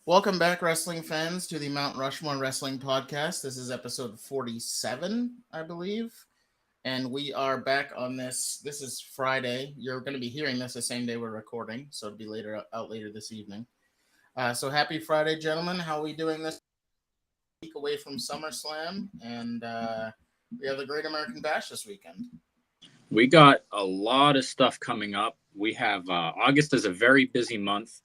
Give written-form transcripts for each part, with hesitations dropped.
Welcome back, wrestling fans, to the Mount Rushmore Wrestling Podcast. This is episode 47, I believe. And we are back on this. This is Friday. You're going to be hearing this the same day we're recording, so it'll be out later this evening. So happy Friday, gentlemen. How are we doing this week away from SummerSlam? And we have the Great American Bash this weekend. We got a lot of stuff coming up. We have August is a very busy month,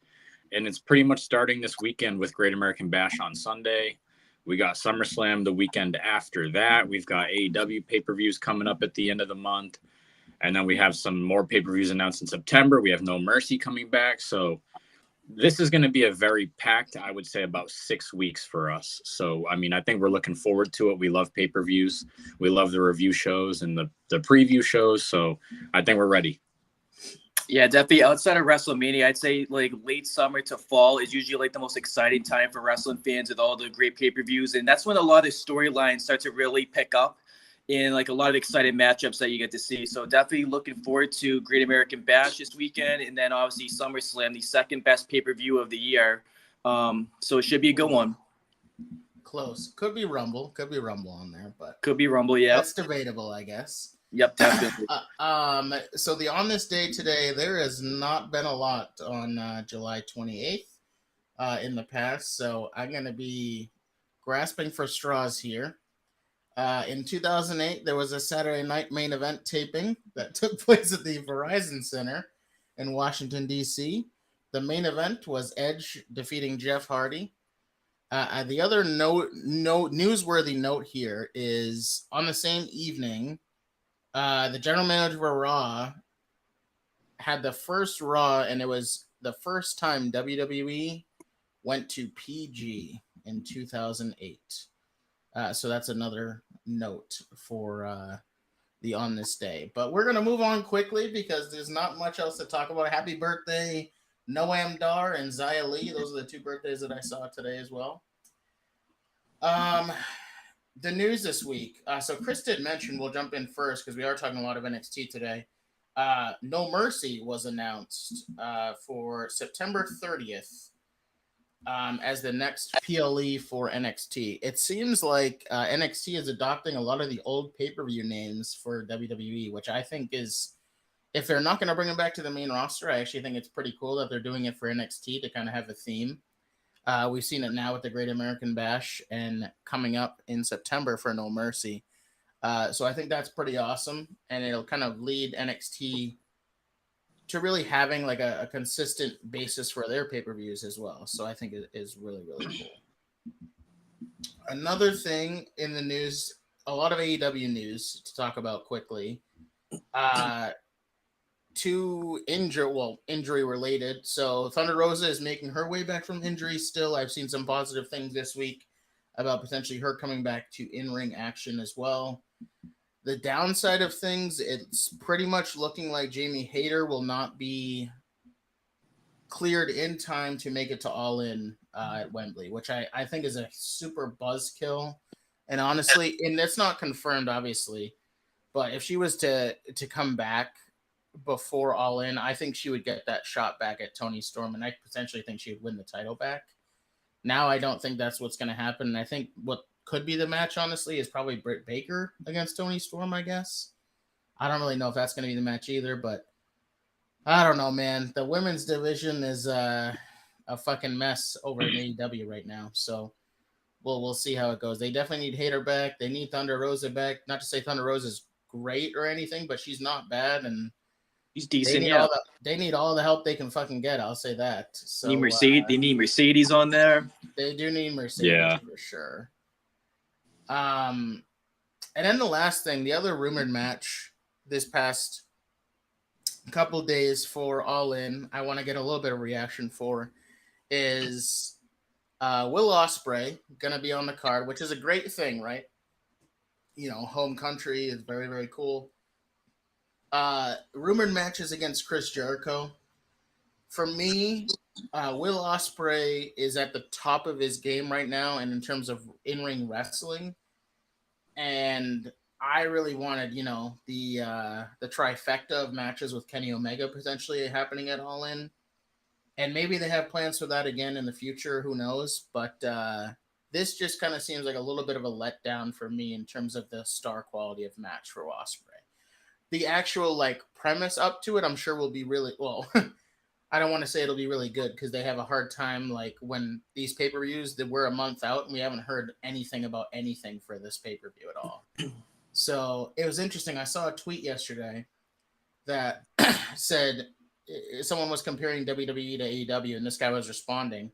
and it's pretty much starting this weekend with Great American Bash on Sunday. We got SummerSlam the weekend after that. We've got AEW pay-per-views coming up at the end of the month. And then we have some more pay-per-views announced in September. We have No Mercy coming back. So this is going to be a very packed, I would say, about 6 weeks for us. So, I mean, I think we're looking forward to it. We love pay-per-views. We love the review shows and the preview shows. So I think we're ready. Yeah, definitely. Outside of WrestleMania, I'd say like late summer to fall is usually like the most exciting time for wrestling fans with all the great pay-per-views. And that's when a lot of storylines start to really pick up in like a lot of exciting matchups that you get to see. So definitely looking forward to Great American Bash this weekend. And then obviously SummerSlam, the second best pay-per-view of the year. So it should be a good one. Close. Could be Rumble. Could be Rumble on there, but could be Rumble, yeah. That's debatable, I guess. Yep, definitely. So on this day today, there has not been a lot on July 28th in the past, so I'm going to be grasping for straws here. In 2008, there was a Saturday night main event taping that took place at the Verizon Center in Washington, D.C. The main event was Edge defeating Jeff Hardy. The other newsworthy note here is on the same evening, the general manager for Raw had the first Raw, and it was the first time WWE went to PG in 2008. So that's another note for the on this day. But we're going to move on quickly because there's not much else to talk about. Happy birthday, Noam Dar and Xia Li. Those are the two birthdays that I saw today as well. The news this week. So Chris did mention, we'll jump in first because we are talking a lot of NXT today. No Mercy was announced for September 30th as the next PLE for NXT. It seems like NXT is adopting a lot of the old pay-per-view names for WWE, which I think is, if they're not going to bring them back to the main roster, I actually think it's pretty cool that they're doing it for NXT to kind of have a theme. We've seen it now with the Great American Bash and coming up in September for No Mercy. So I think that's pretty awesome. And it'll kind of lead NXT to really having like a consistent basis for their pay-per-views as well. So I think it is really, really cool. Another thing in the news, a lot of AEW news to talk about quickly. Injury related. So Thunder Rosa is making her way back from injury still. I've seen some positive things this week about potentially her coming back to in-ring action as well. The downside of things, it's pretty much looking like Jamie Hayter will not be cleared in time to make it to All In at Wembley, which I think is a super buzzkill. And honestly, and it's not confirmed, obviously, but if she was to come back before All In, I think she would get that shot back at Toni Storm, and I potentially think she would win the title back. Now I don't think that's what's going to happen. I think what could be the match, honestly, is probably Britt Baker against Toni Storm, I guess. I don't really know if that's going to be the match either, but I don't know, man. The women's division is a fucking mess over in AEW right now, so we'll see how it goes. They definitely need Hayter back. They need Thunder Rosa back. Not to say Thunder Rosa is great or anything, but she's not bad, and he's decent. They need all the help they can fucking get. I'll say that. So they need Mercedes on there. They do need Mercedes for sure. And then the last thing, the other rumored match this past couple days for All In, I want to get a little bit of reaction for, is Will Ospreay going to be on the card, which is a great thing, right? You know, home country is very, very cool. Rumored matches against Chris Jericho. For me, Will Ospreay is at the top of his game right now, and in terms of in-ring wrestling. And I really wanted, the trifecta of matches with Kenny Omega potentially happening at All In. And maybe they have plans for that again in the future. Who knows? But this just kind of seems like a little bit of a letdown for me in terms of the star quality of match for Ospreay. The actual premise up to it, I'm sure will be really well. I don't want to say it'll be really good because they have a hard time when these pay-per-views that we're a month out and we haven't heard anything about anything for this pay-per-view at all. So it was interesting. I saw a tweet yesterday that said someone was comparing WWE to AEW, and this guy was responding,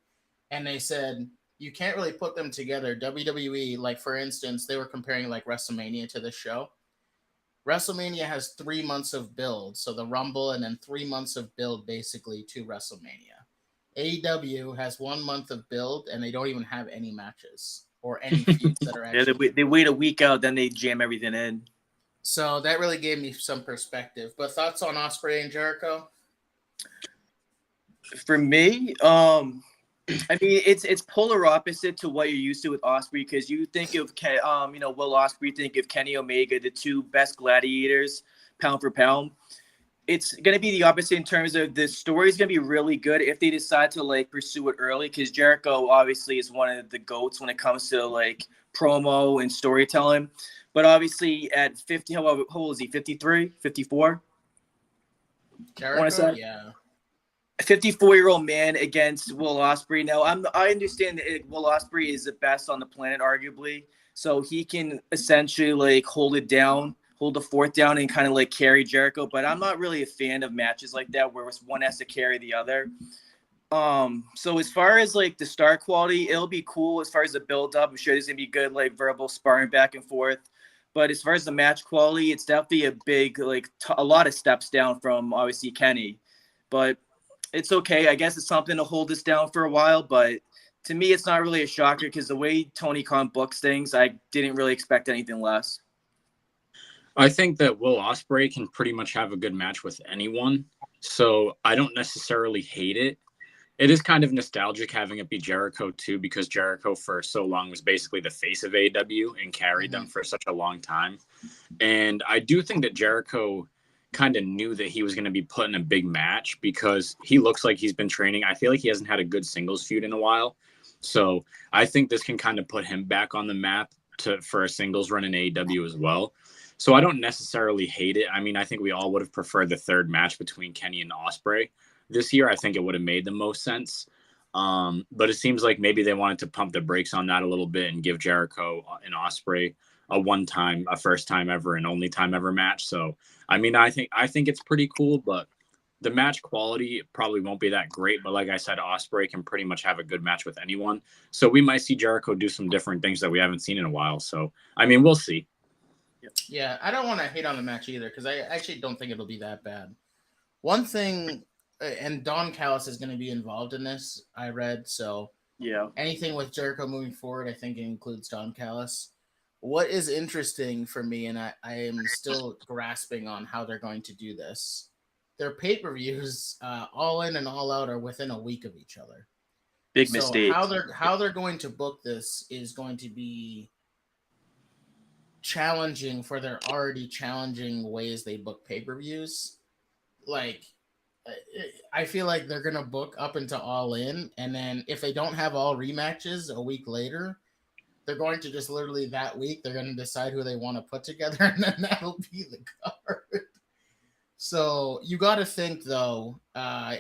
and they said you can't really put them together. WWE, for instance, they were comparing WrestleMania to this show. WrestleMania has 3 months of build, so the Rumble, and then 3 months of build basically to WrestleMania. AEW has 1 month of build, and they don't even have any matches or any feuds that are actually. Yeah, they wait a week out, then they jam everything in. So that really gave me some perspective. But thoughts on Ospreay and Jericho? For me, I mean, it's polar opposite to what you're used to with Ospreay, because you think of Will Ospreay, think of Kenny Omega, the two best gladiators, pound for pound. It's gonna be the opposite in terms of the story is gonna be really good if they decide to pursue it early, because Jericho obviously is one of the GOATs when it comes to promo and storytelling. But obviously at 50, how old is he? 53, 54? Jericho, yeah. 54-year-old man against Will Ospreay. Now, I understand that Will Ospreay is the best on the planet, arguably, so he can essentially hold it down, hold the fort down, and kind of carry Jericho. But I'm not really a fan of matches like that where one has to carry the other. So as far as the star quality, it'll be cool. As far as the build up, I'm sure there's gonna be good verbal sparring back and forth. But as far as the match quality, it's definitely a big a lot of steps down from obviously Kenny. But it's okay. I guess it's something to hold us down for a while, but to me, it's not really a shocker because the way Tony Khan books things, I didn't really expect anything less. I think that Will Ospreay can pretty much have a good match with anyone, so I don't necessarily hate it. It is kind of nostalgic having it be Jericho too, because Jericho for so long was basically the face of AEW and carried them for such a long time. And I do think that Jericho kind of knew that he was going to be put in a big match because he looks like he's been training. I feel like he hasn't had a good singles feud in a while. So I think this can kind of put him back on the map for a singles run in AEW as well. So I don't necessarily hate it. I mean, I think we all would have preferred the third match between Kenny and Ospreay this year. I think it would have made the most sense. But it seems like maybe they wanted to pump the brakes on that a little bit and give Jericho and Ospreay a first time ever and only time ever match. So, I mean, I think it's pretty cool, but the match quality probably won't be that great. But like I said, Ospreay can pretty much have a good match with anyone. So we might see Jericho do some different things that we haven't seen in a while. So, I mean, we'll see. Yeah, I don't want to hate on the match either because I actually don't think it'll be that bad. One thing, and Don Callis is going to be involved in this, I read. So yeah, anything with Jericho moving forward, I think it includes Don Callis. What is interesting for me, and I am still grasping on how they're going to do this, their pay-per-views, All In and All Out, are within a week of each other. Big mistake. How they're going to book this is going to be challenging for their already challenging ways they book pay-per-views. I feel like they're going to book up into All In, and then if they don't have all rematches a week later, they're going to just literally that week, they're going to decide who they want to put together, and then that'll be the card. So you got to think, though,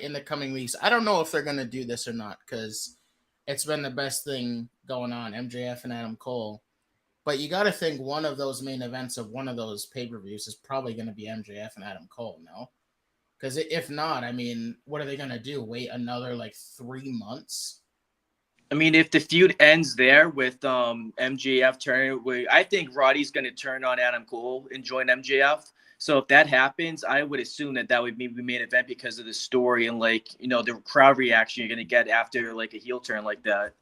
in the coming weeks, I don't know if they're going to do this or not, because it's been the best thing going on, MJF and Adam Cole. But you got to think one of those main events of one of those pay-per-views is probably going to be MJF and Adam Cole, no? Because if not, I mean, what are they going to do? Wait another 3 months? I mean, if the feud ends there with MJF turning, I think Roddy's going to turn on Adam Cole and join MJF. So if that happens, I would assume that would be the main event because of the story and the crowd reaction you're going to get after a heel turn like that.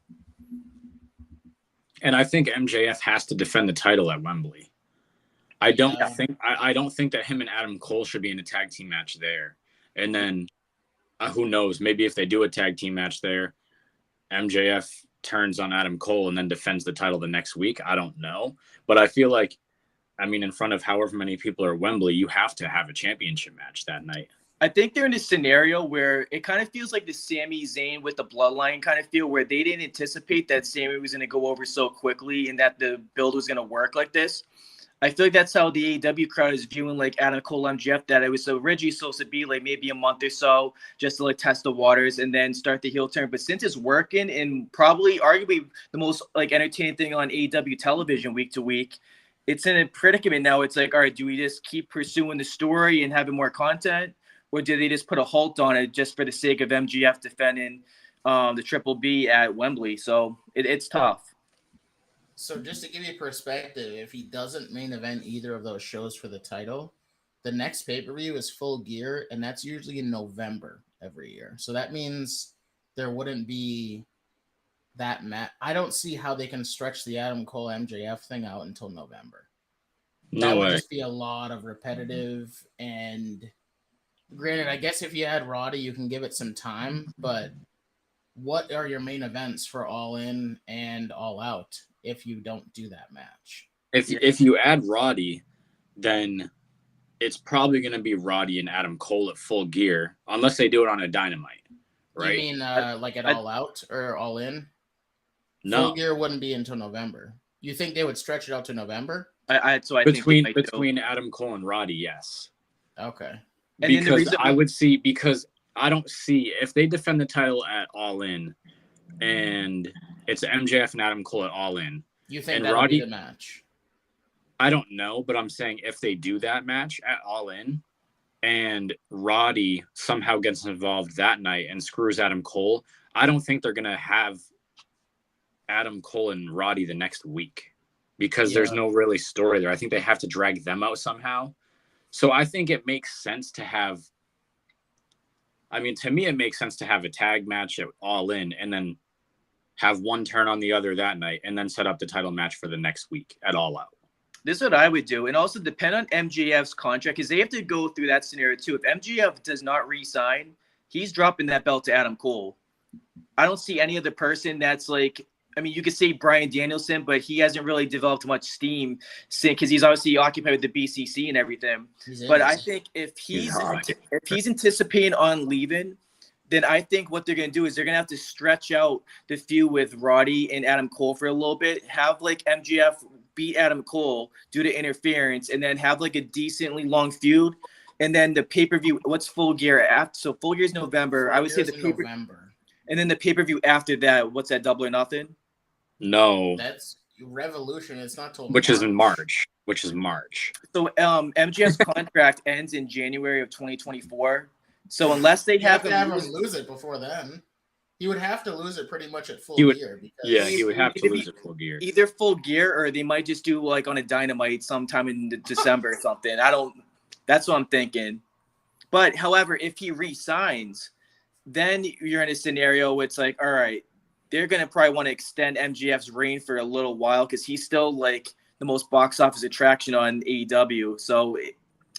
And I think MJF has to defend the title at Wembley. I don't think that him and Adam Cole should be in a tag team match there. And then who knows? Maybe if they do a tag team match there, MJF turns on Adam Cole and then defends the title the next week. I don't know. But I feel like I mean, in front of however many people are at Wembley, you have to have a championship match that night. I think they're in a scenario where it kind of feels like the Sami Zayn with the Bloodline kind of feel, where they didn't anticipate that Sami was going to go over so quickly and that the build was going to work like this. I feel like that's how the AEW crowd is viewing like Adam Cole MJF, that it was originally supposed to be like maybe a month or so just to like test the waters and then start the heel turn. But since it's working and probably arguably the most like entertaining thing on AEW television week to week, it's in a predicament now. It's like, all right, do we just keep pursuing the story and having more content? Or do they just put a halt on it just for the sake of MGF defending the Triple B at Wembley? So it's tough. So just to give you perspective, if he doesn't main event either of those shows for the title, the next pay-per-view is Full Gear, and that's usually in November every year. So that means there wouldn't be that match. I don't see how they can stretch the Adam Cole MJF thing out until November. That would just be a lot of repetitive, and granted, I guess if you had Roddy, you can give it some time, but what are your main events for All In and All Out if you don't do that match? If you add Roddy, then it's probably going to be Roddy and Adam Cole at Full Gear, unless they do it on a Dynamite, right? You mean like at All Out or All In? No. Full Gear wouldn't be until November. You think they would stretch it out to November? Think between Adam Cole and Roddy, yes. Okay. Because I don't see if they defend the title at All In and it's MJF and Adam Cole at All In. You think that'll be the match? I don't know, but I'm saying if they do that match at All In and Roddy somehow gets involved that night and screws Adam Cole, I don't think they're going to have Adam Cole and Roddy the next week because there's no really story there. I think they have to drag them out somehow. So I think it makes sense to have, to me, it makes sense to have a tag match at All In and then have one turn on the other that night and then set up the title match for the next week at All Out. This is what I would do. And also depend on MJF's contract, because they have to go through that scenario too. If MJF does not re-sign, he's dropping that belt to Adam Cole. I don't see any other person that's like, you could say Bryan Danielson, but he hasn't really developed much steam because he's obviously occupied with the BCC and everything. But I think if he's anticipating on leaving, then I think what they're going to do is they're going to have to stretch out the feud with Roddy and Adam Cole for a little bit, have like MJF beat Adam Cole due to interference, and then have like a decently long feud. And then the pay-per-view, what's Full Gear after? So Full Gear is November. I would say the pay-per-view. November. And then the pay-per-view after that, what's that, Double or Nothing? No. That's Revolution. It's not till Which is March. So MJF's contract ends in January of 2024. So unless they have him lose it before then, he would have to lose it pretty much at Full Gear. He would have to lose it Full Gear. Either Full Gear or they might just do like on a Dynamite sometime in December or something. That's what I'm thinking. But however, if he re-signs, then you're in a scenario where it's like, all right, they're going to probably want to extend MJF's reign for a little while because he's still like the most box office attraction on AEW. So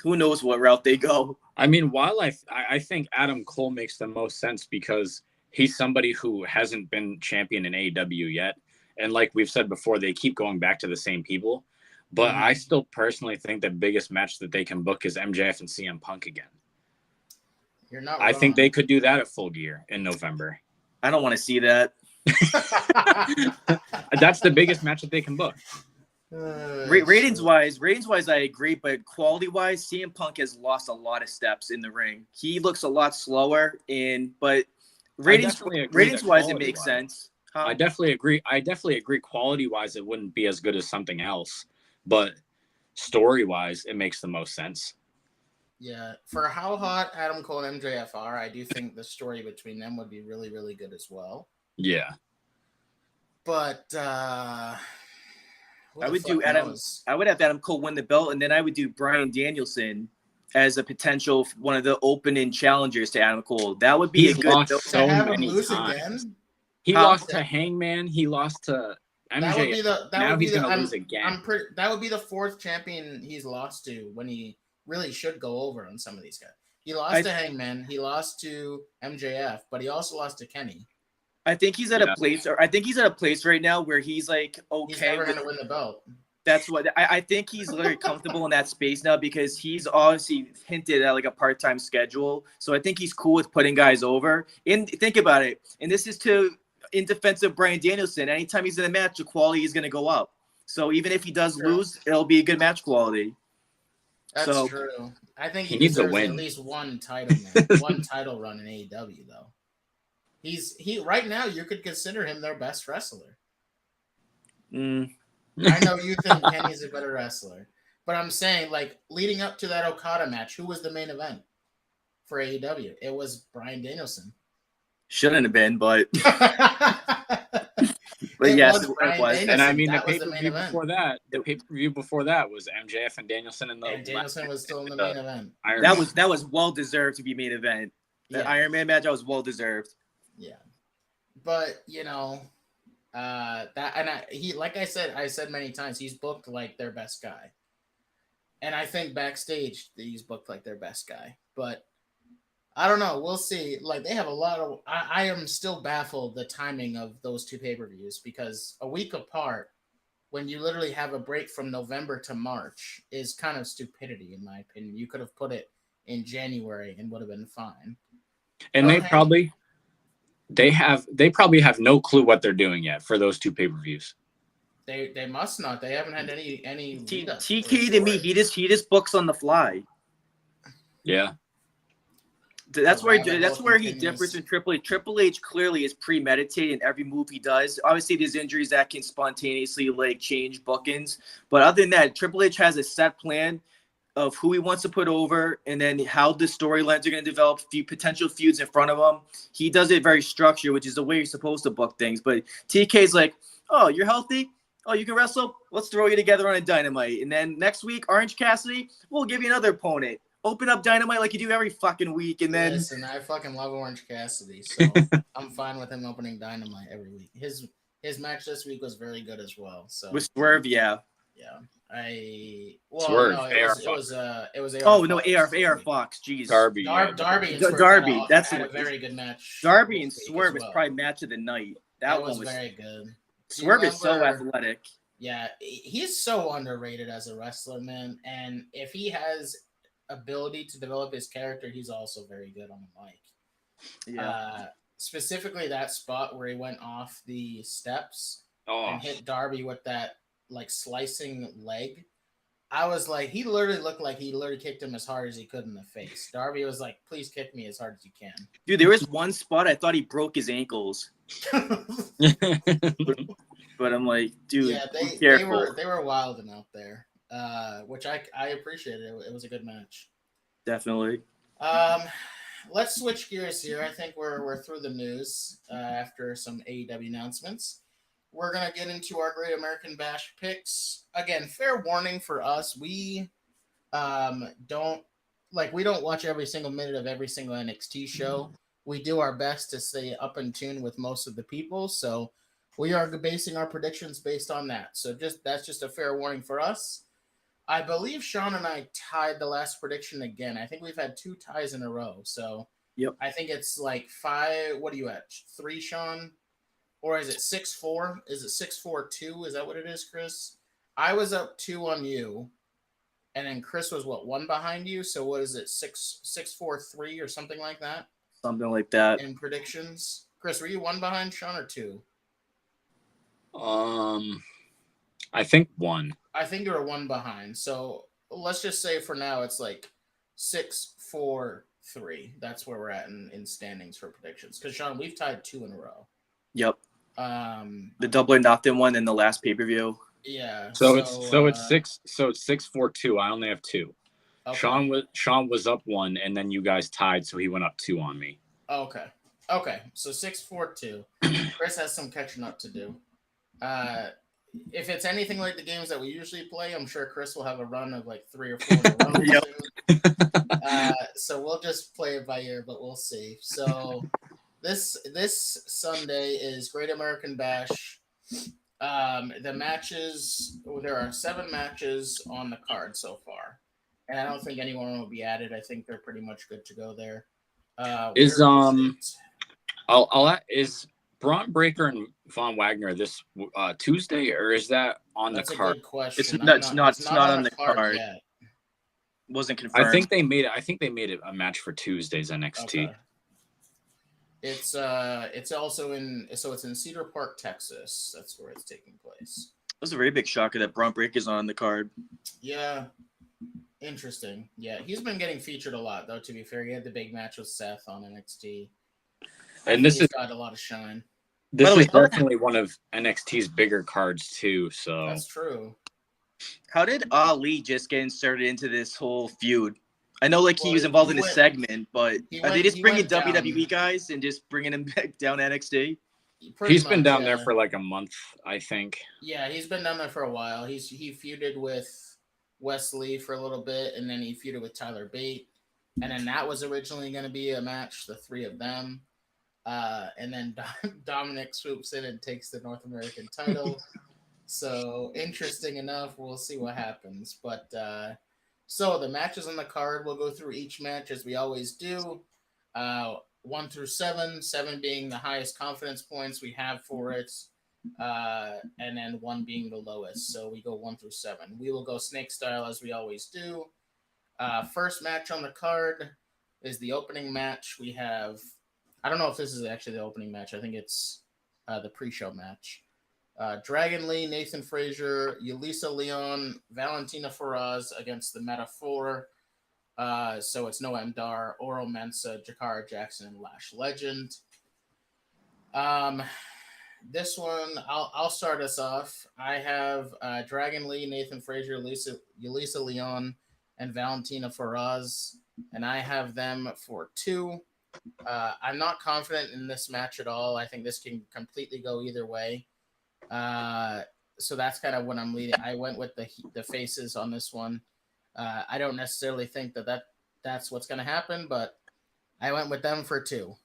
who knows what route they go. While I think Adam Cole makes the most sense because he's somebody who hasn't been champion in AEW yet. And like we've said before, they keep going back to the same people. But I still personally think the biggest match that they can book is MJF and CM Punk again. You're not wrong. I think they could do that at Full Gear in November. I don't want to see that. That's the biggest match that they can book. Ratings wise, I agree, but quality wise, CM Punk has lost a lot of steps in the ring. He looks a lot slower, but ratings wise, it makes sense. I definitely agree. Quality wise, it wouldn't be as good as something else, but story wise, it makes the most sense. Yeah, for how hot Adam Cole and MJF are, I do think the story between them would be really, really good as well. Yeah. But I would have Adam Cole win the belt, and then I would do Bryan Danielson as a potential one of the opening challengers to Adam Cole. That would be a good belt so many times. Again? He lost to Hangman. He lost to MJF. Now he's going to lose again. That would be the fourth champion he's lost to when he really should go over on some of these guys. He lost to Hangman. He lost to MJF, but he also lost to Kenny. I think he's at a place right now where he's like okay. He's never going to win the belt. That's what I think he's literally comfortable in that space now because he's obviously hinted at like a part-time schedule. So I think he's cool with putting guys over. And think about it. And this is in defense of Bryan Danielson. Anytime he's in a match, the quality is going to go up. So even if he does lose, it'll be a good match quality. That's true. I think he needs a deserves win. at least one title one title run in AEW though. He right now you could consider him their best wrestler. I know you think Kenny's a better wrestler, but I'm saying like leading up to that Okada match, who was the main event for AEW? It was Bryan Danielson. Shouldn't have been, but yes, it was. And I mean, the pay-per-view before that, was MJF and Danielson in the. And Danielson was still in the main event. That was well deserved to be main event. The Iron Man match, that was well deserved. Yeah, but you know, like I said many times, he's booked like their best guy, and I think backstage he's booked like their best guy, but. I don't know. We'll see. Like they have a lot of. I am still baffled the timing of those two pay-per-views because a week apart, when you literally have a break from November to March, is kind of stupidity in my opinion. You could have put it in January and would have been fine. And they probably have no clue what they're doing yet for those two pay-per-views. They must not. They haven't had any. TK to me, he just books on the fly. Yeah. That's where he differs from Triple H. Triple H clearly is premeditated in every move he does. Obviously, there's injuries that can spontaneously like change bookings, but other than that, Triple H has a set plan of who he wants to put over, and then how the storylines are going to develop, potential feuds in front of him. He does it very structured, which is the way you're supposed to book things. But TK's like, "Oh, you're healthy. Oh, you can wrestle. Let's throw you together on a Dynamite, and then next week, Orange Cassidy, we'll give you another opponent." Open up Dynamite like you do every fucking week, and then... Listen, I fucking love Orange Cassidy, so I'm fine with him opening Dynamite every week. His match this week was very good as well. So with Swerve, yeah. Swerve, no, it was AR. Oh no, AR Fox, jeez. Darby and Darby. That's a very good match. Darby and Swerve was probably match of the night. That one was very good. Swerve is so athletic. Yeah, he's so underrated as a wrestler, man. And if he has ability to develop his character, he's also very good on the mic. Yeah. Specifically that spot where he went off the steps and hit Darby with that like slicing leg. I was like, he literally looked like he literally kicked him as hard as he could in the face. Darby was like, please kick me as hard as you can. Dude, there was one spot I thought he broke his ankles. But I'm like, dude, yeah, they were wilding out there. Which I appreciated. It was a good match. Definitely. Let's switch gears here. I think we're through the news after some AEW announcements. We're gonna get into our Great American Bash picks. Again, fair warning for us, we don't watch every single minute of every single NXT show. We do our best to stay up in tune with most of the people, so we are basing our predictions based on that. So that's just a fair warning for us. I believe Sean and I tied the last prediction again. I think we've had 2 ties in a row. So yep. I think it's like 5. What are you at? 3, Sean? Or is it 6-4? Is it 6-4-2? Is that what it is, Chris? I was up 2 on you. And then Chris was 1 behind you? So what is it? 6-4-3 or something like that? Something like that. In predictions. Chris, were you 1 behind Sean or 2? I think 1. I think you were 1 behind. So let's just say for now it's like 6-4-3. That's where we're at in standings for predictions. Because Sean, we've tied 2 in a row. Yep. The Double or Nothing one in the last pay-per-view. Yeah. So it's 6-4-2. I only have 2. Okay. Sean was up 1, and then you guys tied, so he went up 2 on me. Okay. So 6-4-2. Chris has some catching up to do. If it's anything like the games that we usually play, I'm sure Chris will have a run of like 3 or 4 in a row. Yep. So we'll just play it by ear, but we'll see. So this Sunday is Great American Bash. The matches, there are 7 matches on the card so far, and I don't think anyone will be added. I think they're pretty much good to go there. Braun Breaker and Von Wagner this Tuesday, or is that on That's the a card? good question. It's It's not on on the the card card. yet. Wasn't I confirmed. think they made it a match for Tuesday's NXT. Okay. It's also it's in Cedar Park, Texas. That's where it's taking place. It was a very big shocker that Braun Breaker's on the card. Yeah. Interesting. Yeah, he's been getting featured a lot, though, to be fair. He had the big match with Seth on NXT. And this he's got a lot of shine. This By the is way, definitely one of NXT's bigger cards too. So That's true. how did Ali just get inserted into this whole feud? I know, like, he was Well, involved he in a went- segment, but he are they went- just he bringing went down. WWE guys and just bringing him back down to NXT? Pretty he's been much, down yeah. there for like a month, I think. Yeah, he's been down there for a while. He feuded with Wesley for a little bit, and then he feuded with Tyler Bate, and then that was originally going to be a match, the three of them, and then Dominic swoops in and takes the North American title. So interesting enough, we'll see what happens. But so the matches on the card, we'll go through each match as we always do. 1 through 7, 7 being the highest confidence points we have for it, and then 1 being the lowest. So we go 1 through 7. We will go snake style as we always do. First match on the card is the opening match. We have, I don't know if this is actually the opening match. I think it's the pre-show match. Dragon Lee, Nathan Frazier, Yulisa Leon, Valentina Feroz against the Meta 4. So it's Noam Dar, Oro Mensah, Jakara Jackson, and Lash Legend. This one, I'll start us off. I have Dragon Lee, Nathan Frazier, Yulisa Leon, and Valentina Feroz, and I have them for 2. I'm not confident in this match at all. I think this can completely go either way. So that's kind of what I'm leading. I went with the faces on this one. I don't necessarily think that's what's going to happen, but I went with them for 2.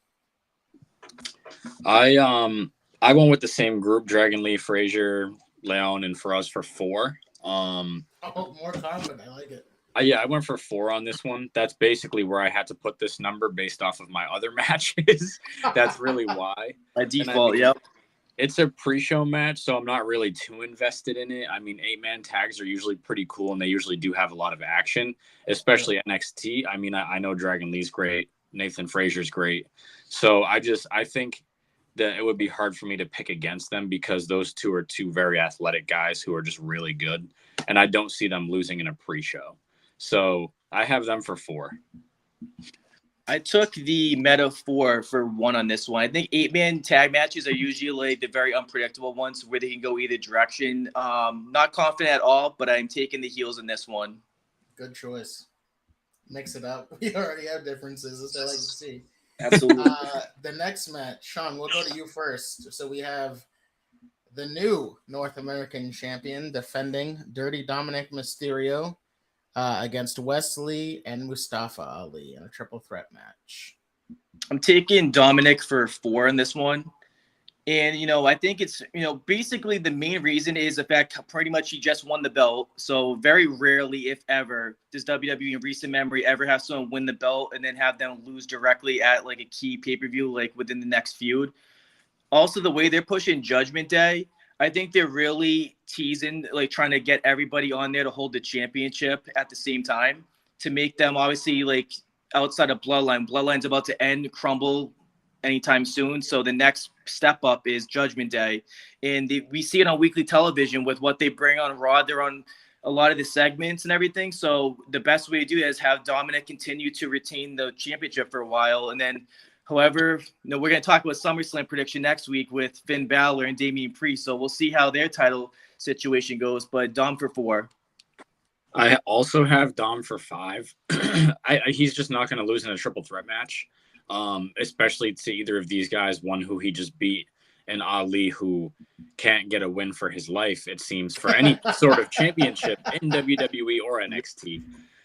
I went with the same group: Dragon Lee, Frazier, Leon, and Feroz for 4. More confident. I like it. Yeah, I went for 4 on this one. That's basically where I had to put this number based off of my other matches. That's really why. By default, yep. It's a pre-show match, so I'm not really too invested in it. I mean, 8-man tags are usually pretty cool, and they usually do have a lot of action, especially NXT. I mean, I know Dragon Lee's great. Nathan Frazier's great. So I think that it would be hard for me to pick against them because those two are 2 very athletic guys who are just really good, and I don't see them losing in a pre-show. So I have them for 4. I took the Meta 4 for 1 on this one. I think 8-man tag matches are usually the very unpredictable ones where they can go either direction. Not confident at all, but I'm taking the heels in this one. Good choice. Mix it up. We already have differences, as I like to see. Absolutely. The next match, Sean, we'll go to you first. So we have the new North American champion defending Dirty Dominic Mysterio against Wesley and Mustafa Ali in a triple threat match. I'm taking Dominic for 4 in this one. And, I think it's, basically the main reason is the fact pretty much he just won the belt. So very rarely, if ever, does WWE in recent memory ever have someone win the belt and then have them lose directly at like a key pay-per-view, like within the next feud. Also, the way they're pushing Judgment Day, I think they're really teasing, like trying to get everybody on there to hold the championship at the same time to make them obviously like outside of Bloodline. Bloodline's about to end, crumble anytime soon. So the next step up is Judgment Day. And we see it on weekly television with what they bring on Raw. They're on a lot of the segments and everything. So the best way to do that is have Dominic continue to retain the championship for a while. And then however, we're going to talk about SummerSlam prediction next week with Finn Balor and Damian Priest. So we'll see how their title situation goes. But Dom for 4. I also have Dom for 5. He's just not going to lose in a triple threat match, especially to either of these guys, one who he just beat and Ali who can't get a win for his life, it seems, for any sort of championship in WWE or NXT.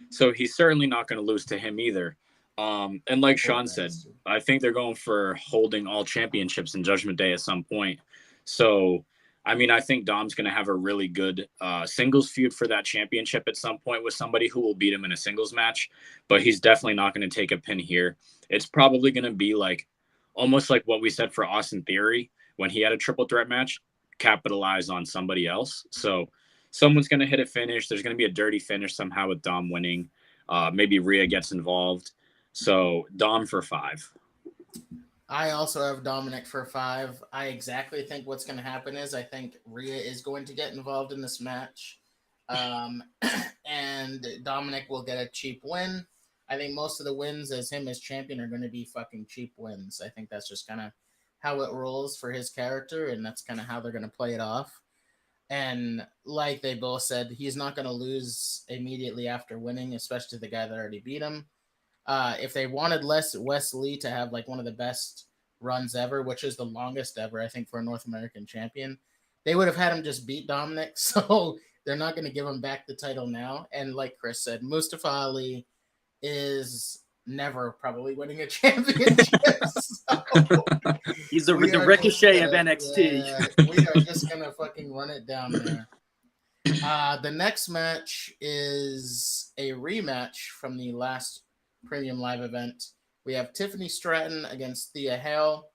So he's certainly not going to lose to him either. And like Sean said, I think they're going for holding all championships in Judgment Day at some point. So, I mean, I think Dom's going to have a really good singles feud for that championship at some point with somebody who will beat him in a singles match, but he's definitely not going to take a pin here. It's probably going to be like almost like what we said for Austin Theory, when he had a triple threat match, capitalize on somebody else. So someone's going to hit a finish. There's going to be a dirty finish somehow with Dom winning. Maybe Rhea gets involved. So Dom for 5. I also have Dominic for 5. I exactly think what's going to happen is I think Rhea is going to get involved in this match. And Dominic will get a cheap win. I think most of the wins as him as champion are going to be fucking cheap wins. I think that's just kind of how it rolls for his character, and that's kind of how they're going to play it off. And like they both said, he's not going to lose immediately after winning, especially the guy that already beat him. If they wanted Wes Lee to have like one of the best runs ever, which is the longest ever, I think, for a North American champion, they would have had him just beat Dominic. So they're not going to give him back the title now. And like Chris said, Mustafa Ali is never probably winning a championship. So he's the Ricochet of NXT. Yeah, we are just going to fucking run it down there. The next match is a rematch from the last Premium Live event. We have Tiffany Stratton against Thea Hale.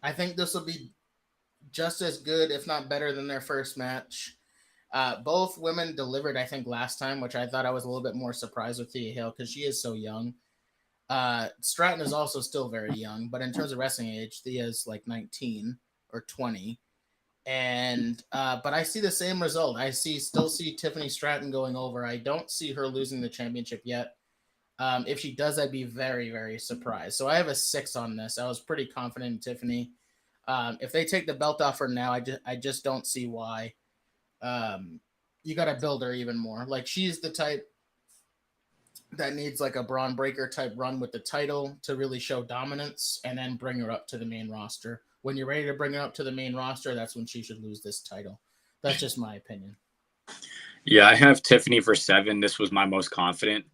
I think this will be just as good, if not better, than their first match. Both women delivered, I think, last time, which I thought I was a little bit more surprised with Thea Hale because she is so young. Stratton is also still very young, but in terms of wrestling age, Thea is like 19 or 20. And but I see the same result. I still see Tiffany Stratton going over. I don't see her losing the championship yet. If she does, I'd be very, very surprised. So I have a 6 on this. I was pretty confident in Tiffany. If they take the belt off her now, I just don't see why. You got to build her even more. Like, she's the type that needs like a Braun Breaker type run with the title to really show dominance, and then bring her up to the main roster. When you're ready to bring her up to the main roster, that's when she should lose this title. That's just my opinion. Yeah, I have Tiffany for 7. This was my most confident.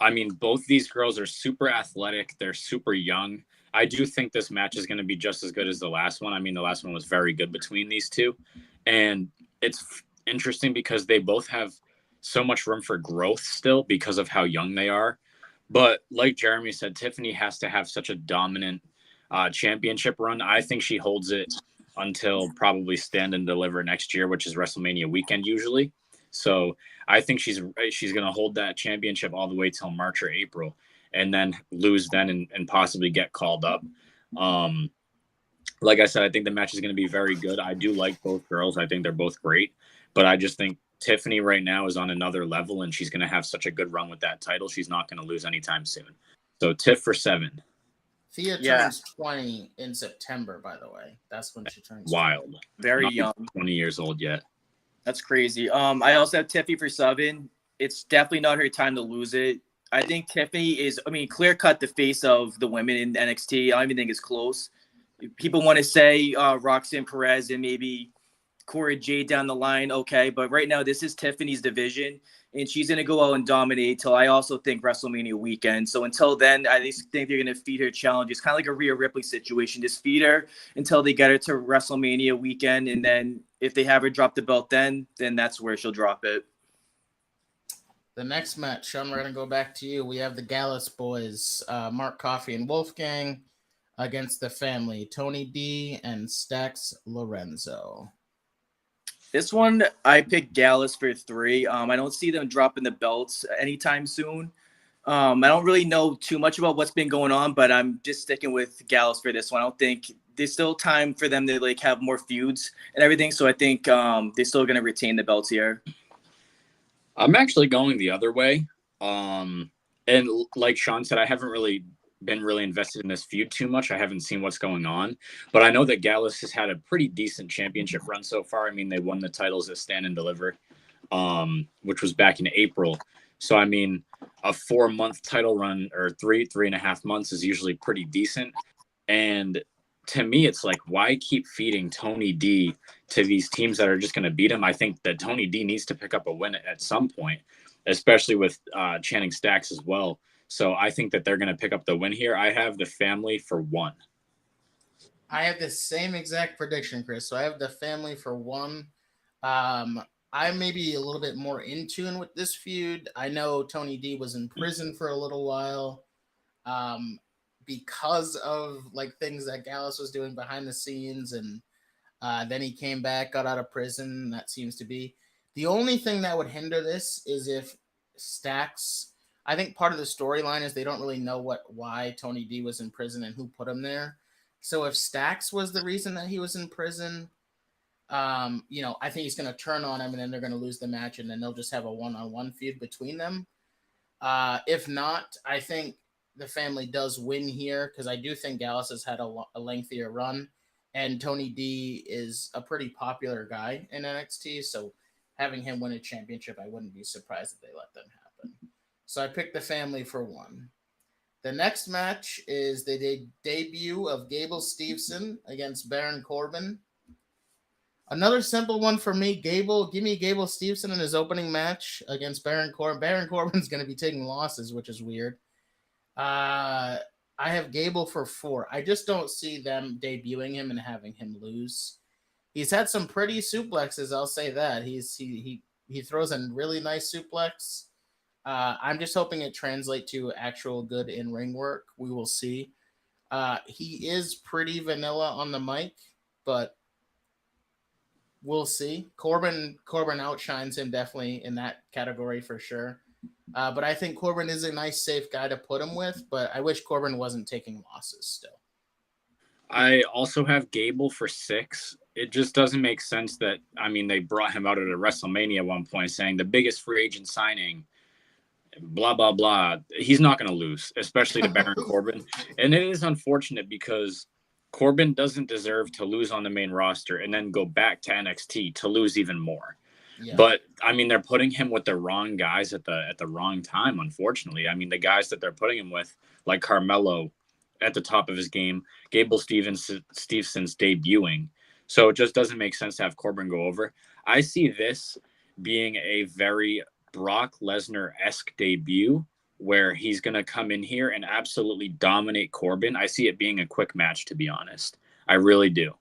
I mean, both these girls are super athletic. They're super young. I do think this match is going to be just as good as the last one. I mean, the last one was very good between these two. And it's interesting because they both have so much room for growth still because of how young they are. But like Jeremy said, Tiffany has to have such a dominant championship run. I think she holds it until probably Stand and Deliver next year, which is WrestleMania weekend usually. So I think she's going to hold that championship all the way till March or April, and then lose then and possibly get called up. Like I said, I think the match is going to be very good. I do like both girls. I think they're both great, but I just think Tiffany right now is on another level, and she's going to have such a good run with that title. She's not going to lose anytime soon. So Tiff for 7. Thea turns 20 in September, by the way. That's when she turns 20. Wild. Very not young. 20 years old yet. That's crazy. I also have Tiffany for 7. It's definitely not her time to lose it. I think Tiffany is, clear cut the face of the women in NXT. I don't even think it's close. People want to say Roxanne Perez and maybe Cora Jade down the line. Okay. But right now, this is Tiffany's division, and she's going to go out and dominate till I also think WrestleMania weekend. So until then, I just think they're going to feed her challenges, kind of like a Rhea Ripley situation. Just feed her until they get her to WrestleMania weekend. And then if they have her drop the belt, then that's where she'll drop it. The next match, Sean, we're going to go back to you. We have the Gallus boys, Mark Coffey and Wolfgang, against the family, Tony D and Stax Lorenzo. This one, I picked Gallus for 3. I don't see them dropping the belts anytime soon. I don't really know too much about what's been going on, but I'm just sticking with Gallus for this one. I don't think there's still time for them to like have more feuds and everything. So I think they're still going to retain the belts here. I'm actually going the other way. And like Sean said, I haven't really been invested in this feud too much. I haven't seen what's going on, but I know that Gallus has had a pretty decent championship run so far. I mean, they won the titles at Stand and Deliver, which was back in April. So, I mean, a 4-month title run or 3.5 months is usually pretty decent. And to me, it's like, why keep feeding Tony D to these teams that are just going to beat him? I think that Tony D needs to pick up a win at some point, especially with Channing Stax as well. So I think that they're going to pick up the win here. I have the family for 1. I have the same exact prediction, Chris. So I have the family for 1. I may be a little bit more in tune with this feud. I know Tony D was in prison for a little while because of like things that Gallus was doing behind the scenes, and then he came back, got out of prison. That seems to be the only thing that would hinder this is if Stacks. I think part of the storyline is they don't really know why Tony D was in prison and who put him there. So if Stacks was the reason that he was in prison, I think he's going to turn on him, and then they're going to lose the match, and then they'll just have a one-on-one feud between them. If not, I think the family does win here because I do think Gallus has had a lengthier run, and Tony D is a pretty popular guy in NXT, so having him win a championship, I wouldn't be surprised if they let them happen. So I picked the family for one. The next match is the debut of Gable Steveson against Baron Corbin. Another simple one for me. Give me Gable Steveson in his opening match against Baron Corbin. Baron Corbin's going to be taking losses, which is weird. I have Gable for 4. I just don't see them debuting him and having him lose. He's had some pretty suplexes, I'll say that. He throws a really nice suplex. I'm just hoping it translates to actual good in-ring work. We will see. He is pretty vanilla on the mic, but we'll see. Corbin outshines him definitely in that category for sure. But I think Corbin is a nice, safe guy to put him with, but I wish Corbin wasn't taking losses still. I also have Gable for 6. It just doesn't make sense that, they brought him out at a WrestleMania at one point saying the biggest free agent signing, blah, blah, blah. He's not going to lose, especially to Baron Corbin. And it is unfortunate because Corbin doesn't deserve to lose on the main roster and then go back to NXT to lose even more. Yeah. But, they're putting him with the wrong guys at the wrong time, unfortunately. The guys that they're putting him with, like Carmelo at the top of his game, Gable Stevenson's debuting. So it just doesn't make sense to have Corbin go over. I see this being a very Brock Lesnar-esque debut where he's going to come in here and absolutely dominate Corbin. I see it being a quick match, to be honest. I really do.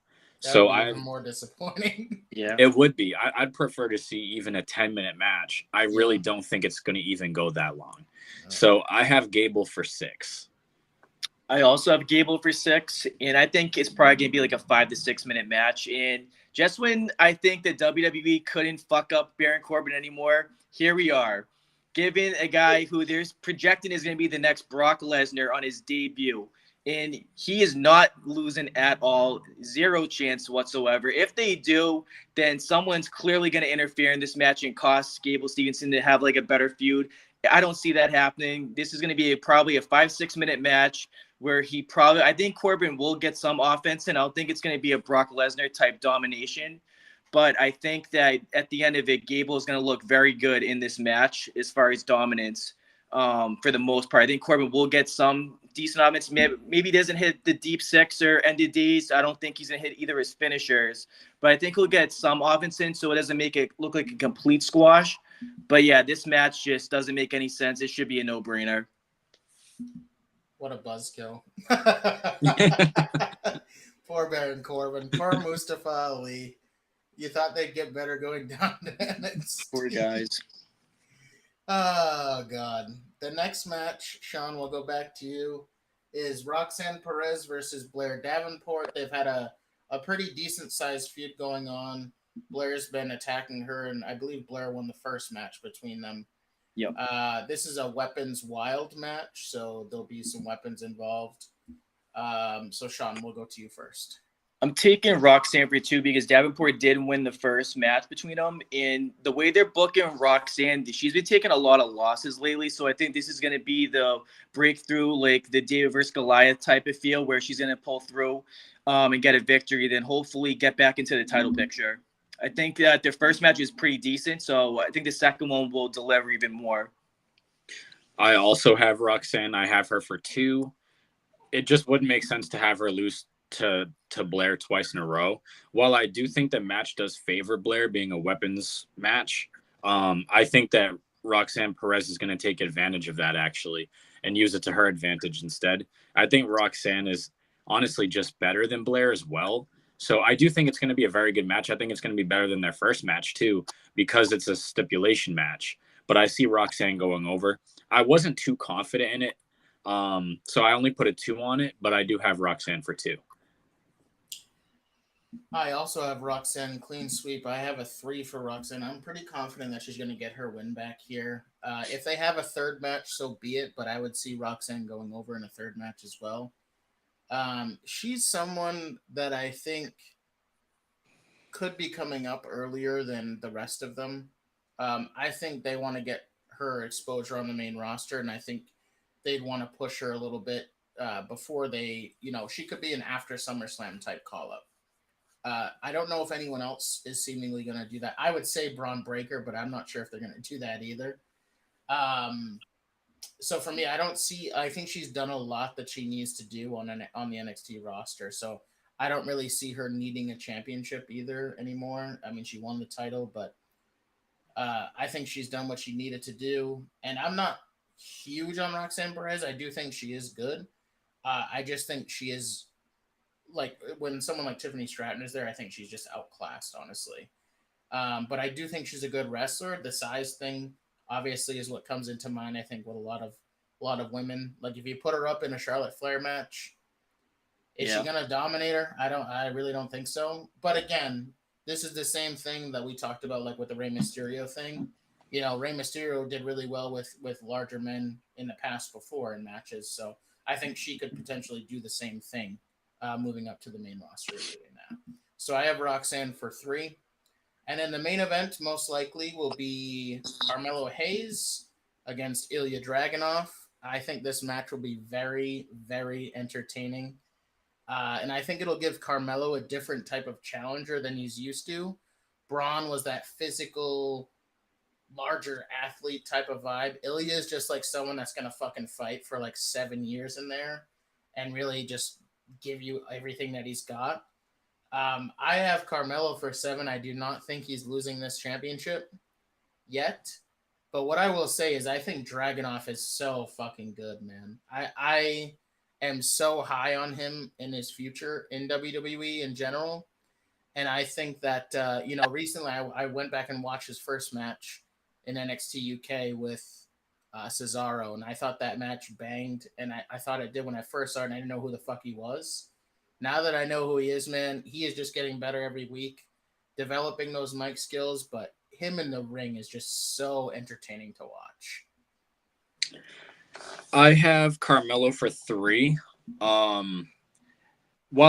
That would be even more disappointing. Yeah, it would be. I'd prefer to see even a 10-minute match. I really don't think it's going to even go that long. So I have Gable for 6. I also have Gable for 6, and I think it's probably going to be like a 5 to 6 minute match. And just when I think that WWE couldn't fuck up Baron Corbin anymore, here we are, giving a guy who there's projecting is going to be the next Brock Lesnar on his debut. And he is not losing at all. 0 chance whatsoever. If they do, then someone's clearly going to interfere in this match and cost Gable Steveson to have like a better feud. I don't see that happening. This is going to be probably a 5-6 minute match where I think Corbin will get some offense, and I don't think it's going to be a Brock Lesnar type domination. But I think that at the end of it, Gable is going to look very good in this match as far as dominance for the most part. I think Corbin will get some decent offense. Maybe he doesn't hit the deep 6 or NDDs. I don't think he's going to hit either his finishers. But I think he'll get some offense in so it doesn't make it look like a complete squash. But, yeah, this match just doesn't make any sense. It should be a no-brainer. What a buzzkill. Poor Baron Corbin. Poor Mustafa Ali. You thought they'd get better going down to NXT. Poor guys. Oh, God. The next match, Sean, we'll go back to you, is Roxanne Perez versus Blair Davenport. They've had a pretty decent-sized feud going on. Blair's been attacking her, and I believe Blair won the first match between them. Yep. This is a weapons wild match, so there'll be some weapons involved. So, Sean, we'll go to you first. I'm taking Roxanne for 2 because Davenport did win the first match between them. And the way they're booking Roxanne, she's been taking a lot of losses lately. So I think this is going to be the breakthrough, like the David versus Goliath type of feel where she's going to pull through and get a victory, then hopefully get back into the title picture. I think that their first match is pretty decent. So I think the second one will deliver even more. I also have Roxanne. I have her for 2. It just wouldn't make sense to have her lose to Blair twice in a row. While I do think the match does favor Blair being a weapons match, I think that Roxanne Perez is going to take advantage of that actually and use it to her advantage instead. I think Roxanne is honestly just better than Blair as well. So I do think it's going to be a very good match. I think it's going to be better than their first match too, because it's a stipulation match. But I see Roxanne going over. I wasn't too confident in it, So I only put a 2 on it, but I do have Roxanne for 2. I also have Roxanne clean sweep. I have a 3 for Roxanne. I'm pretty confident that she's going to get her win back here. If they have a third match, so be it, but I would see Roxanne going over in a third match as well. She's someone that I think could be coming up earlier than the rest of them. I think they want to get her exposure on the main roster, and I think they'd want to push her a little bit before they, she could be an after SummerSlam type call up. I don't know if anyone else is seemingly going to do that. I would say Braun Breaker, but I'm not sure if they're going to do that either. So for me, I think she's done a lot that she needs to do on the NXT roster. So I don't really see her needing a championship either anymore. I mean, she won the title, but I think she's done what she needed to do. And I'm not huge on Roxanne Perez. I do think she is good. I just think she is, like, when someone like Tiffany Stratton is there, I think she's just outclassed, honestly. But I do think she's a good wrestler. The size thing obviously is what comes into mind, I think, with a lot of women. Like, if you put her up in a Charlotte Flair match, is she gonna dominate her? I really don't think so. But again, this is the same thing that we talked about, like with the Rey Mysterio thing. Rey Mysterio did really well with larger men in the past before in matches. So I think she could potentially do the same thing, moving up to the main roster and doing that. So I have Roxanne for 3. And then the main event most likely will be Carmelo Hayes against Ilya Dragunov. I think this match will be very, very entertaining. And I think it'll give Carmelo a different type of challenger than he's used to. Braun was that physical, larger athlete type of vibe. Ilya is just like someone that's going to fucking fight for like 7 years in there and really just give you everything that he's got. I have Carmelo for 7. I do not think he's losing this championship yet. But what I will say is I think Dragunov is so fucking good, man. I am so high on him in his future in WWE in general. And I think that, recently I went back and watched his first match in NXT UK with Cesaro. And I thought that match banged. And I thought it did when I first saw it. And I didn't know who the fuck he was. Now that I know who he is, man, he is just getting better every week, developing those mic skills. But him in the ring is just so entertaining to watch. I have Carmelo for 3. While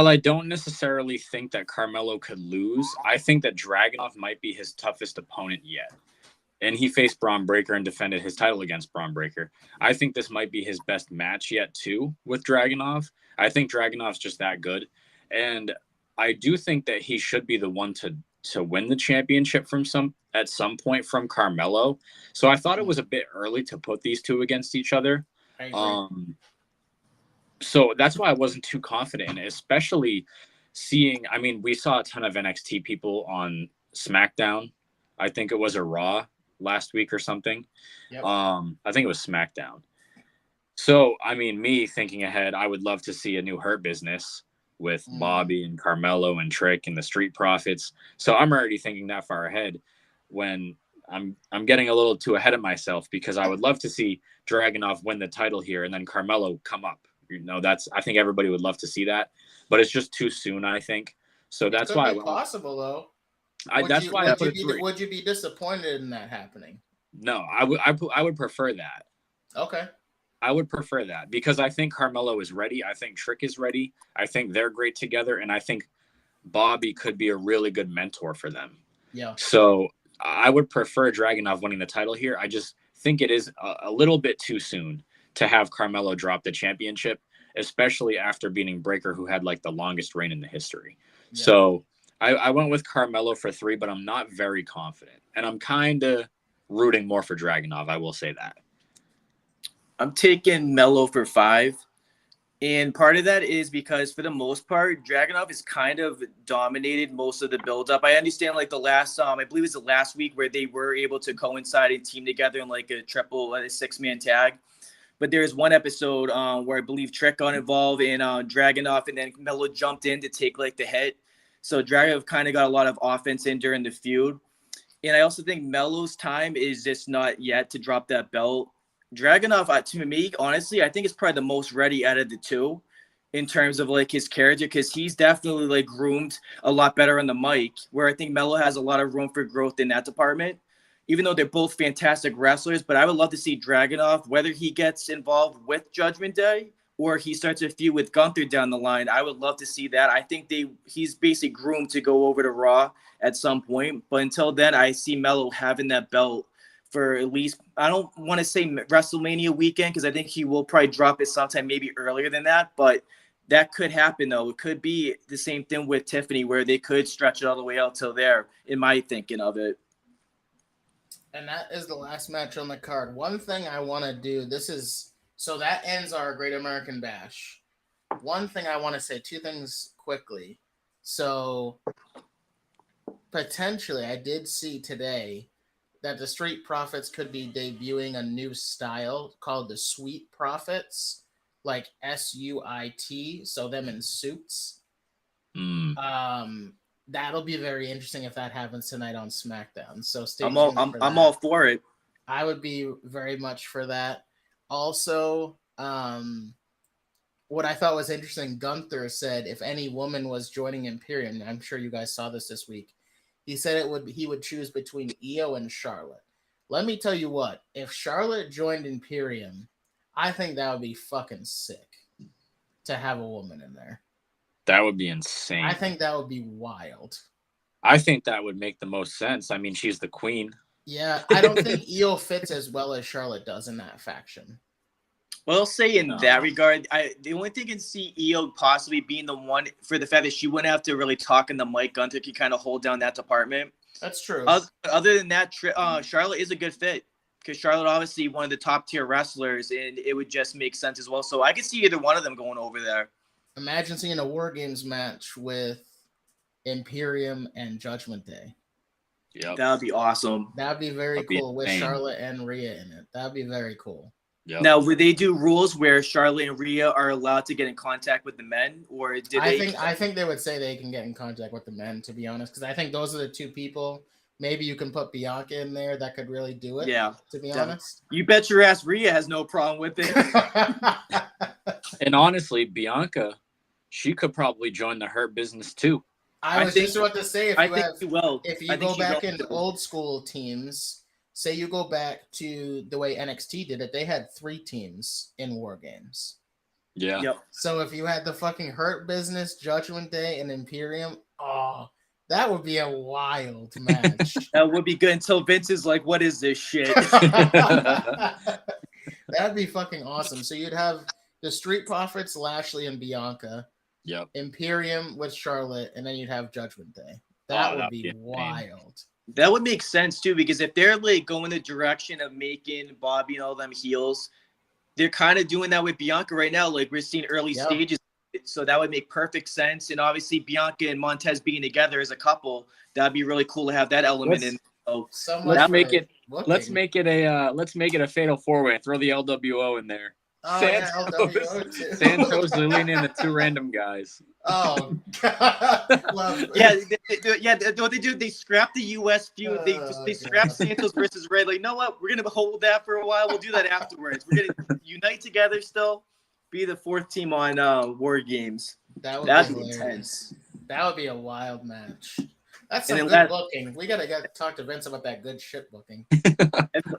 I don't necessarily think that Carmelo could lose, I think that Dragunov might be his toughest opponent yet. And he faced Braun Breaker and defended his title against Braun Breaker. I think this might be his best match yet, too, with Dragunov. I think Dragunov's just that good. And I do think that he should be the one to win the championship at some point from Carmelo. So I thought it was a bit early to put these two against each other. I agree. So that's why I wasn't too confident in it, especially seeing, we saw a ton of NXT people on SmackDown. I think it was a Raw last week or something. Yep. I think it was SmackDown. So, me thinking ahead, I would love to see a new Hurt Business with Bobby and Carmelo and Trick and the Street Profits. So I'm already thinking that far ahead when I'm getting a little too ahead of myself, because I would love to see Dragunov win the title here and then Carmelo come up. I think everybody would love to see that, but it's just too soon, I think. So that's why it's possible though. I put it 3. Would you be disappointed in that happening? No, I would prefer that. Okay. I would prefer that because I think Carmelo is ready. I think Trick is ready. I think they're great together. And I think Bobby could be a really good mentor for them. Yeah. So I would prefer Dragunov winning the title here. I just think it is a little bit too soon to have Carmelo drop the championship, especially after beating Breaker, who had like the longest reign in the history. Yeah. So I went with Carmelo for 3, but I'm not very confident. And I'm kind of rooting more for Dragunov. I will say that. I'm taking Melo for 5. And part of that is because for the most part, Dragunov has kind of dominated most of the build-up. I understand like the last, I believe it was the last week where they were able to coincide and team together in like a 6-man tag. But there's one episode where I believe Trick got involved in Dragunov, and then Melo jumped in to take like the hit. So Dragunov kind of got a lot of offense in during the feud. And I also think Melo's time is just not yet to drop that belt. Dragunov, to me, honestly, I think is probably the most ready out of the two in terms of like his character, because he's definitely like groomed a lot better on the mic, where I think Melo has a lot of room for growth in that department, even though they're both fantastic wrestlers. But I would love to see Dragunov, whether he gets involved with Judgment Day or he starts a feud with Gunther down the line. I would love to see that. I think he's basically groomed to go over to Raw at some point. But until then, I see Melo having that belt for at least, I don't want to say WrestleMania weekend, because I think he will probably drop it sometime maybe earlier than that. But that could happen, though. It could be the same thing with Tiffany, where they could stretch it all the way out till there, in my thinking of it. And that is the last match on the card. One thing I want to do, so that ends our Great American Bash. One thing I want to say, two things quickly. So potentially, I did see today that the Street Profits could be debuting a new style called the Sweet Profits, like SUIT, so them in suits. That'll be very interesting if that happens tonight on SmackDown. So stay tuned for that. I'm all for it. I would be very much for that. Also, what I thought was interesting, Gunther said if any woman was joining Imperium, I'm sure you guys saw this week, he said he would choose between Io and Charlotte. Let me tell you what, if Charlotte joined Imperium, I think that would be fucking sick to have a woman in there. That would be insane. I think that would be wild. I think that would make the most sense. I mean, she's the queen. Yeah, I don't think Io fits as well as Charlotte does in that faction. Well, I'll say in that regard, the only thing I can see Io possibly being the one, for the fact that she wouldn't have to really talk in the mic. Gunther can kind of hold down that department. That's true. Other than that, Charlotte is a good fit, because Charlotte obviously one of the top tier wrestlers, and it would just make sense as well. So I could see either one of them going over there. Imagine seeing a War Games match with Imperium and Judgment Day. Yeah, that would be awesome. That'd be very cool with Charlotte and Rhea in it. That'd be very cool. Yep. Now, would they do rules where Charlotte and Rhea are allowed to get in contact with the men, or did they? I think they would say they can get in contact with the men, to be honest, because I think those are the two people. Maybe you can put Bianca in there that could really do it. Yeah, to be honest. You bet your ass Rhea has no problem with it. And honestly, Bianca, she could probably join the Hurt Business too. I was just about to say, if you go back in old school teams, say you go back to the way NXT did it, they had 3 teams in War Games. Yeah. Yep. So if you had the fucking Hurt Business, Judgment Day, and Imperium, that would be a wild match. That would be good until Vince is like, what is this shit? That'd be fucking awesome. So you'd have the Street Profits, Lashley and Bianca. Yep. Imperium with Charlotte, and then you'd have Judgment Day. That would be wild. That would make sense too, because if they're like going the direction of making Bobby and all them heels, they're kind of doing that with Bianca right now. Like we're seeing early stages, so that would make perfect sense. And obviously Bianca and Montez being together as a couple, that'd be really cool to have that element in. So let's make it a fatal 4-way. Throw the LWO in there. Santos, Lillian, and the 2 random guys. Oh, what they do? They scrap the U.S. feud. They scrap Santos versus Ray. Like, you know what? We're gonna hold that for a while. We'll do that afterwards. We're gonna unite together still. Be the 4th team on War Games. That'd be intense. That would be a wild match. That's some good booking. We gotta talk to Vince about that good shit booking.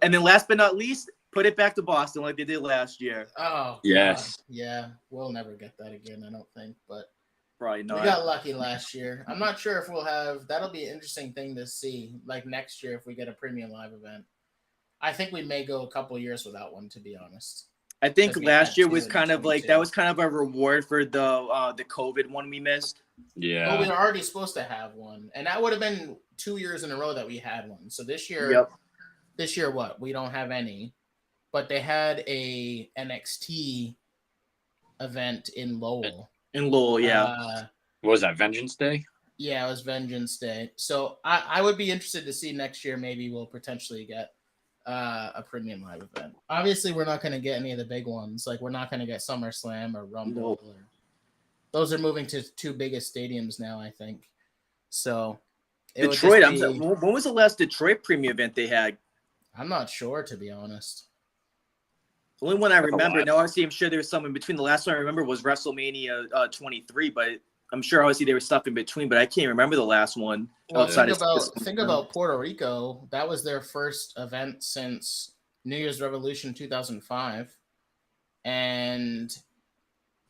and then last but not least, put it back to Boston like they did last year. Oh, yes. God. Yeah, we'll never get that again, I don't think. But probably not. We got lucky last year. I'm not sure if we'll have. That'll be an interesting thing to see. Like next year, if we get a premium live event, I think we may go a couple years without one. To be honest, I think last year was kind of like that was kind of a reward for the COVID one we missed. Yeah. Well, we were already supposed to have one, and that would have been 2 years in a row that we had one. So this year, what? We don't have any. But they had a NXT event in Lowell. What was that, Vengeance Day? Yeah, it was Vengeance Day. So I would be interested to see next year. Maybe we'll potentially get a premium live event. Obviously, we're not going to get any of the big ones. Like, we're not going to get SummerSlam or Rumble. Those are moving to 2 biggest stadiums now, I think. So Detroit. When was the last Detroit premium event they had? I'm not sure, to be honest. The only one I That's a remember, lot. now obviously I'm sure there's some in between. The last one I remember was WrestleMania 23, but I'm sure obviously there was stuff in between, but I can't remember the last one Well, outside think about Puerto Rico. That was their first event since New Year's Revolution 2005, and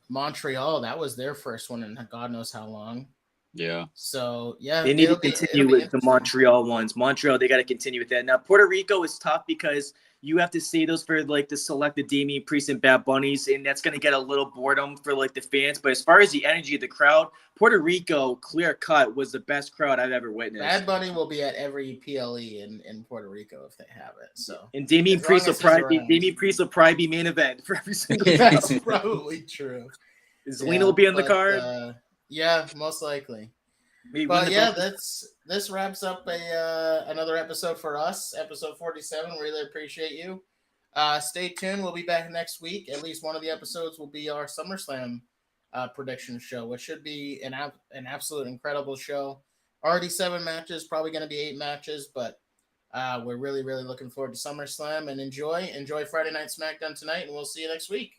Montreal, that was their first one in God knows how long. Yeah. So yeah, They need to it'll continue be with the Montreal ones. Montreal, they got to continue with that. Now, Puerto Rico is tough because you have to see those for like the selected Damian Priest and Bad Bunnies, and that's going to get a little boredom for like the fans. But as far as the energy of the crowd, Puerto Rico, clear cut, was the best crowd I've ever witnessed. Bad Bunny will be at every PLE in Puerto Rico if they have it. So and Damian as long Priest will as he's probably be main event for every single. around. That's probably true. Zelina will be on the but, card. Yeah, most likely. Maybe But win the yeah, belt. this wraps up another episode for us, episode 47. Really appreciate you. Stay tuned. We'll be back next week. At least one of the episodes will be our SummerSlam prediction show, which should be an absolute incredible show. Already 7 matches, probably going to be 8 matches, but we're really, really looking forward to SummerSlam and enjoy Friday Night SmackDown tonight, and we'll see you next week.